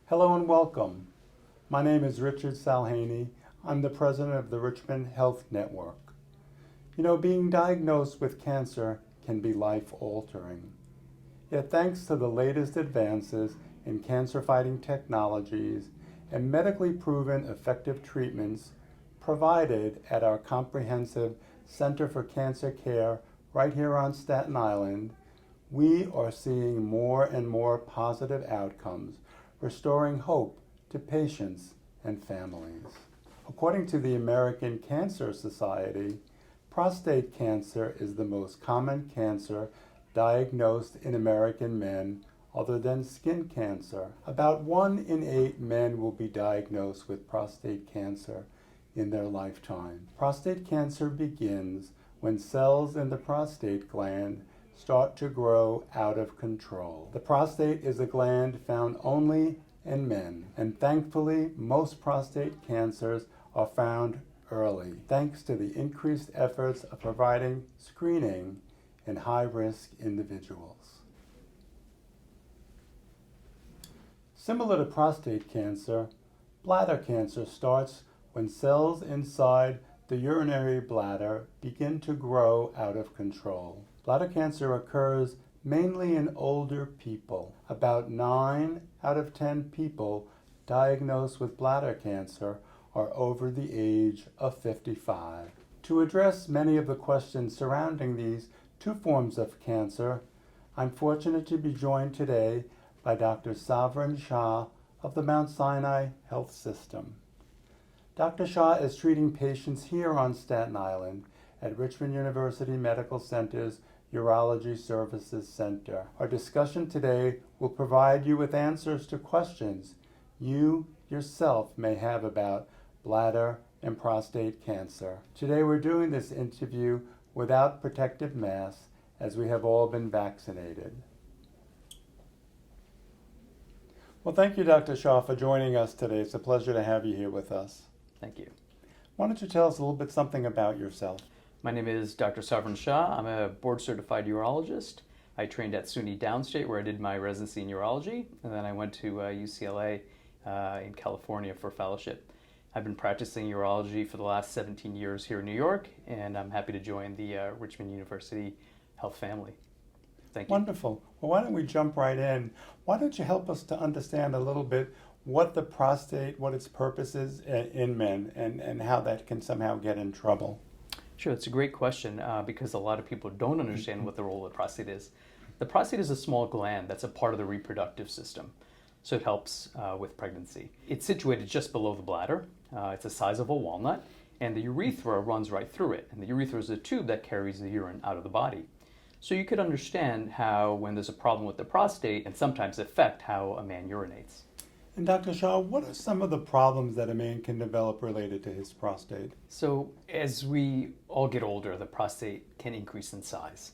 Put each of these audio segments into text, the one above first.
Hello and welcome. My name is Richard Salhaney. I'm the president of the Richmond Health Network. You know, being diagnosed with cancer can be life-altering. Yet thanks to the latest advances in cancer-fighting technologies and medically proven effective treatments provided at our comprehensive Center for Cancer Care right here on Staten Island, we are seeing more and more positive outcomes, restoring hope to patients and families. According to the American Cancer Society, prostate cancer is the most common cancer diagnosed in American men other than skin cancer. About 1 in 8 men will be diagnosed with prostate cancer in their lifetime. Prostate cancer begins when cells in the prostate gland start to grow out of control. The prostate is a gland found only in men, and thankfully most prostate cancers are found early, thanks to the increased efforts of providing screening in high-risk individuals. Similar to prostate cancer, bladder cancer starts when cells inside the urinary bladder begin to grow out of control. Bladder cancer occurs mainly in older people. About 9 out of 10 people diagnosed with bladder cancer are over the age of 55. To address many of the questions surrounding these two forms of cancer, I'm fortunate to be joined today by Dr. Savran Shah of the Mount Sinai Health System. Dr. Shah is treating patients here on Staten Island at Richmond University Medical Center's Urology Services Center. Our discussion today will provide you with answers to questions you yourself may have about bladder and prostate cancer. Today we're doing this interview without protective masks as we have all been vaccinated. Well, thank you, Dr. Shah, for joining us today. It's a pleasure to have you here with us. Thank you. Why don't you tell us a little bit something about yourself? My name is Dr. Savran Shah. I'm a board-certified urologist. I trained at SUNY Downstate, where I did my residency in urology, and then I went to UCLA in California for fellowship. I've been practicing urology for the last 17 years here in New York, and I'm happy to join the Richmond University Health family. Thank you. Wonderful. Well, why don't we jump right in? Why don't you help us to understand a little bit what the prostate, what its purpose is in men, and how that can somehow get in trouble? Sure, it's a great question because a lot of people don't understand what the role of the prostate is. The prostate is a small gland that's a part of the reproductive system, so it helps with pregnancy. It's situated just below the bladder. It's the size of a walnut, and the urethra runs right through it. And the urethra is a tube that carries the urine out of the body. So you could understand how when there's a problem with the prostate, and sometimes affect how a man urinates. And Dr. Shah, what are some of the problems that a man can develop related to his prostate? So as we all get older, the prostate can increase in size.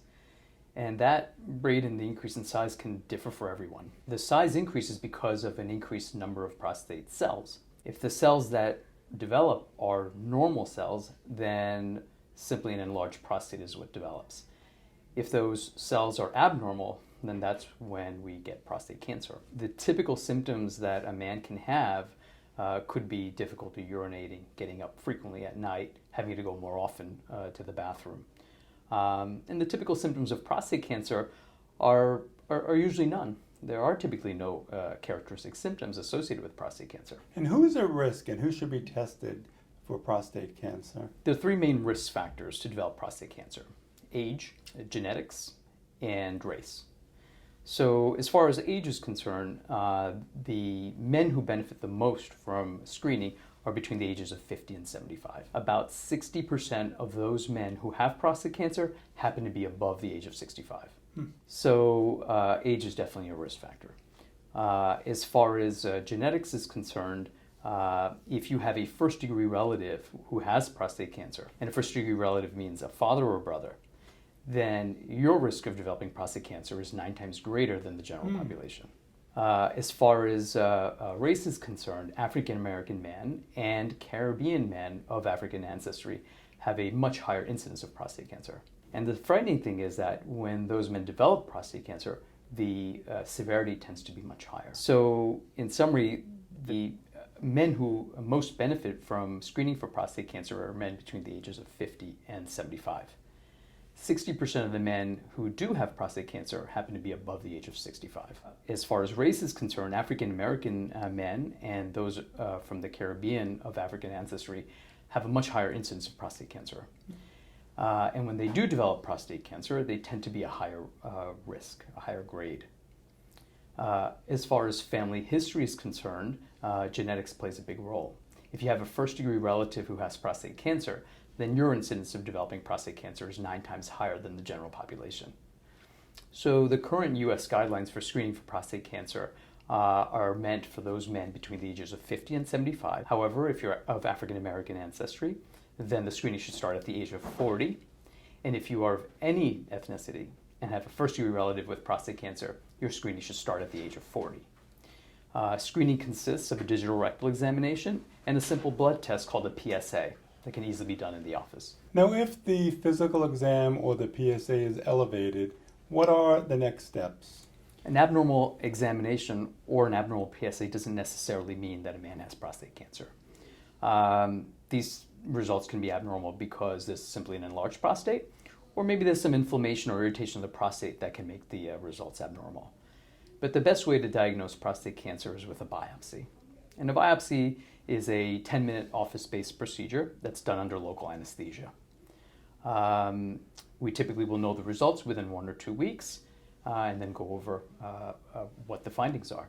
And that rate in the increase in size can differ for everyone. The size increases because of an increased number of prostate cells. If the cells that develop are normal cells, then simply an enlarged prostate is what develops. If those cells are abnormal, then that's when we get prostate cancer. The typical symptoms that a man can have could be difficulty urinating, getting up frequently at night, having to go more often to the bathroom. And the typical symptoms of prostate cancer are usually none. There are typically no characteristic symptoms associated with prostate cancer. And who is at risk and who should be tested for prostate cancer? There are 3 main risk factors to develop prostate cancer: age, genetics, and race. So as far as age is concerned, the men who benefit the most from screening are between the ages of 50 and 75. About 60% of those men who have prostate cancer happen to be above the age of 65. So age is definitely a risk factor. As far as genetics is concerned, if you have a first-degree relative who has prostate cancer, and a first-degree relative means a father or a brother, then your risk of developing prostate cancer is 9 times greater than the general population. As far as race is concerned, African American men and Caribbean men of African ancestry have a much higher incidence of prostate cancer. And the frightening thing is that when those men develop prostate cancer, the severity tends to be much higher. So in summary, the men who most benefit from screening for prostate cancer are men between the ages of 50 and 75. 60% of the men who do have prostate cancer happen to be above the age of 65. As far as race is concerned, African American men and those from the Caribbean of African ancestry have a much higher incidence of prostate cancer. And when they do develop prostate cancer, they tend to be a higher risk, a higher grade. As far as family history is concerned, genetics plays a big role. If you have a first-degree relative who has prostate cancer, then your incidence of developing prostate cancer is 9 times higher than the general population. So the current U.S. guidelines for screening for prostate cancer are meant for those men between the ages of 50 and 75. However, if you're of African American ancestry, then the screening should start at the age of 40. And if you are of any ethnicity and have a first-degree relative with prostate cancer, your screening should start at the age of 40. Screening consists of a digital rectal examination and a simple blood test called a PSA that can easily be done in the office. Now, if the physical exam or the PSA is elevated, what are the next steps? An abnormal examination or an abnormal PSA doesn't necessarily mean that a man has prostate cancer. These results can be abnormal because there's simply an enlarged prostate, or maybe there's some inflammation or irritation of the prostate that can make the results abnormal. But the best way to diagnose prostate cancer is with a biopsy. And a biopsy is a 10-minute office-based procedure that's done under local anesthesia. We typically will know the results within 1 or 2 weeks and then go over what the findings are.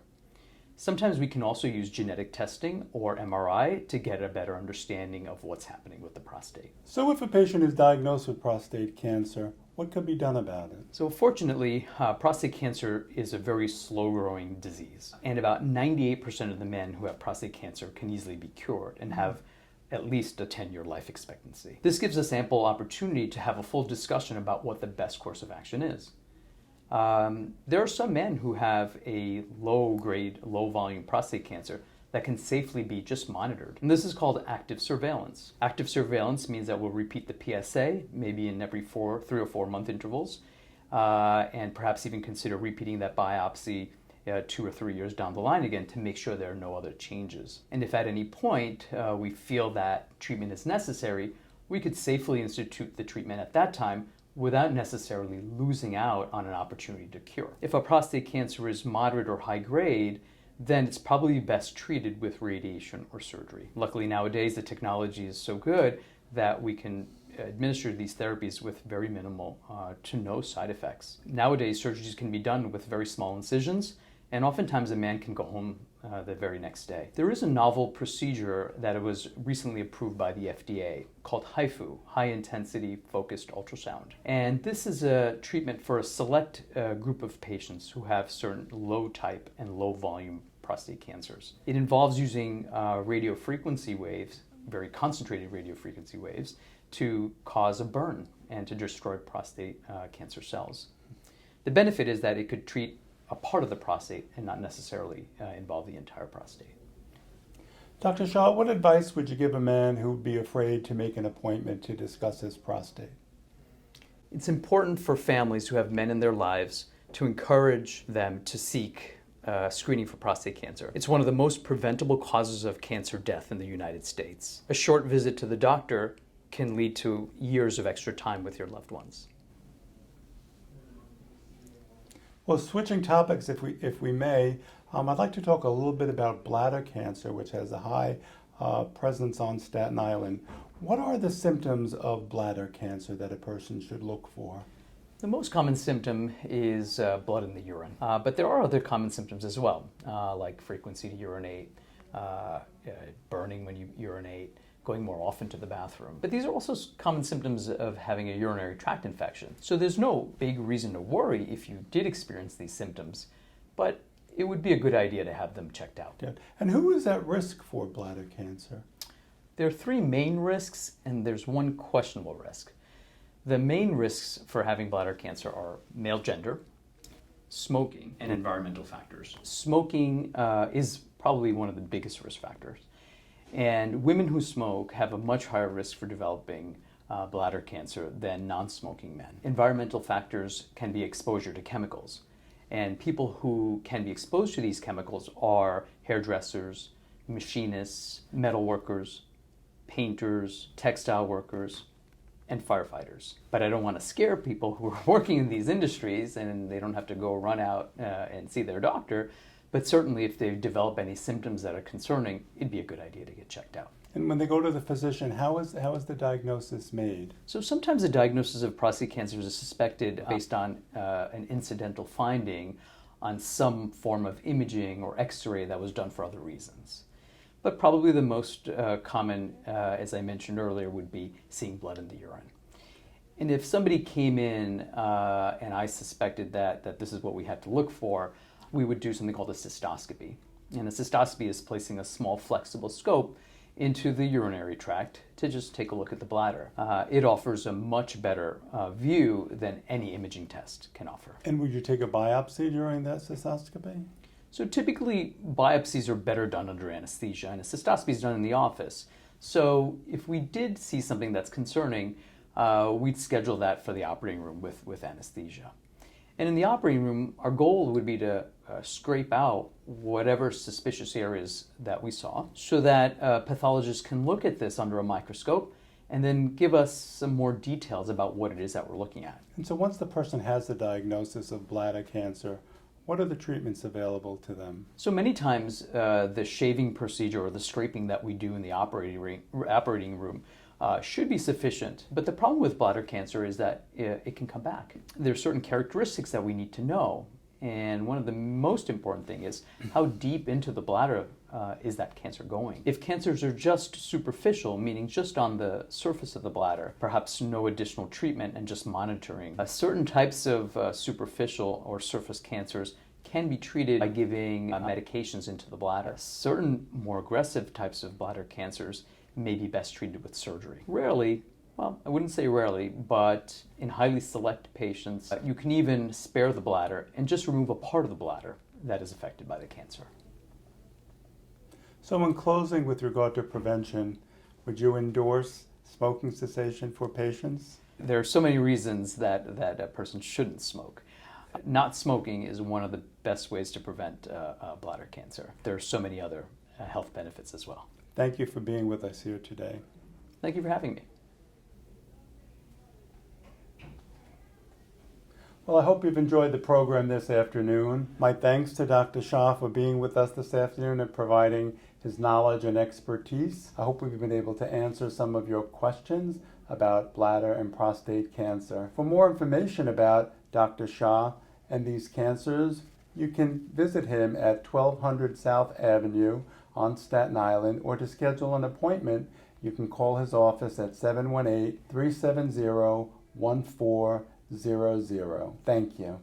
Sometimes we can also use genetic testing or MRI to get a better understanding of what's happening with the prostate. So if a patient is diagnosed with prostate cancer, what could be done about it? So fortunately, prostate cancer is a very slow-growing disease, and about 98% of the men who have prostate cancer can easily be cured and have at least a 10-year life expectancy. This gives us ample opportunity to have a full discussion about what the best course of action is. There are some men who have a low-grade, low-volume prostate cancer that can safely be just monitored. And this is called active surveillance. Active surveillance means that we'll repeat the PSA, maybe in every 3 or 4 month intervals, and perhaps even consider repeating that biopsy 2 or 3 years down the line again to make sure there are no other changes. And if at any point we feel that treatment is necessary, we could safely institute the treatment at that time without necessarily losing out on an opportunity to cure. If a prostate cancer is moderate or high grade, then it's probably best treated with radiation or surgery. Luckily nowadays the technology is so good that we can administer these therapies with very minimal to no side effects. Nowadays surgeries can be done with very small incisions, and oftentimes a man can go home the very next day. There is a novel procedure that was recently approved by the FDA called HIFU, High Intensity Focused Ultrasound. And this is a treatment for a select group of patients who have certain low type and low volume prostate cancers. It involves using radio frequency waves, very concentrated radio frequency waves, to cause a burn and to destroy prostate cancer cells. The benefit is that it could treat a part of the prostate and not necessarily involve the entire prostate. Dr. Shaw, what advice would you give a man who would be afraid to make an appointment to discuss his prostate? It's important for families who have men in their lives to encourage them to seek screening for prostate cancer. It's one of the most preventable causes of cancer death in the United States. A short visit to the doctor can lead to years of extra time with your loved ones. Well, switching topics, if we may, I'd like to talk a little bit about bladder cancer, which has a high presence on Staten Island. What are the symptoms of bladder cancer that a person should look for? The most common symptom is blood in the urine, but there are other common symptoms as well, like frequency to urinate, burning when you urinate, going more often to the bathroom. But these are also common symptoms of having a urinary tract infection. So there's no big reason to worry if you did experience these symptoms, but it would be a good idea to have them checked out. Yeah. And who is at risk for bladder cancer? There are 3 main risks, and there's 1 questionable risk. The main risks for having bladder cancer are male gender, smoking, and environmental factors. Smoking is probably one of the biggest risk factors. And women who smoke have a much higher risk for developing bladder cancer than non-smoking men. Environmental factors can be exposure to chemicals. And people who can be exposed to these chemicals are hairdressers, machinists, metal workers, painters, textile workers, and firefighters. But I don't want to scare people who are working in these industries, and they don't have to go run out and see their doctor. But certainly if they develop any symptoms that are concerning, it'd be a good idea to get checked out. And when they go to the physician, how is the diagnosis made? So sometimes a diagnosis of prostate cancer is suspected based on an incidental finding on some form of imaging or x-ray that was done for other reasons. But probably the most common, as I mentioned earlier, would be seeing blood in the urine. And if somebody came in and I suspected that this is what we had to look for, we would do something called a cystoscopy. And a cystoscopy is placing a small flexible scope into the urinary tract to just take a look at the bladder. It offers a much better view than any imaging test can offer. And would you take a biopsy during that cystoscopy? So typically biopsies are better done under anesthesia, and a cystoscopy is done in the office. So if we did see something that's concerning, we'd schedule that for the operating room with anesthesia. And in the operating room, our goal would be to scrape out whatever suspicious areas that we saw so that pathologists can look at this under a microscope and then give us some more details about what it is that we're looking at. And so once the person has the diagnosis of bladder cancer, what are the treatments available to them? So many times the shaving procedure or the scraping that we do in the operating room should be sufficient. But the problem with bladder cancer is that it can come back. There are certain characteristics that we need to know. And one of the most important thing is how deep into the bladder is that cancer going. If cancers are just superficial, meaning just on the surface of the bladder, perhaps no additional treatment and just monitoring. Certain types of superficial or surface cancers can be treated by giving medications into the bladder. Certain more aggressive types of bladder cancers may be best treated with surgery. Rarely, well, I wouldn't say rarely, but in highly select patients, you can even spare the bladder and just remove a part of the bladder that is affected by the cancer. So in closing, with regard to prevention, would you endorse smoking cessation for patients? There are so many reasons that a person shouldn't smoke. Not smoking is one of the best ways to prevent bladder cancer. There are so many other health benefits as well. Thank you for being with us here today. Thank you for having me. Well, I hope you've enjoyed the program this afternoon. My thanks to Dr. Shah for being with us this afternoon and providing his knowledge and expertise. I hope we've been able to answer some of your questions about bladder and prostate cancer. For more information about Dr. Shah and these cancers, you can visit him at 1200 South Avenue on Staten Island, or to schedule an appointment, you can call his office at 718-370-1400. Thank you.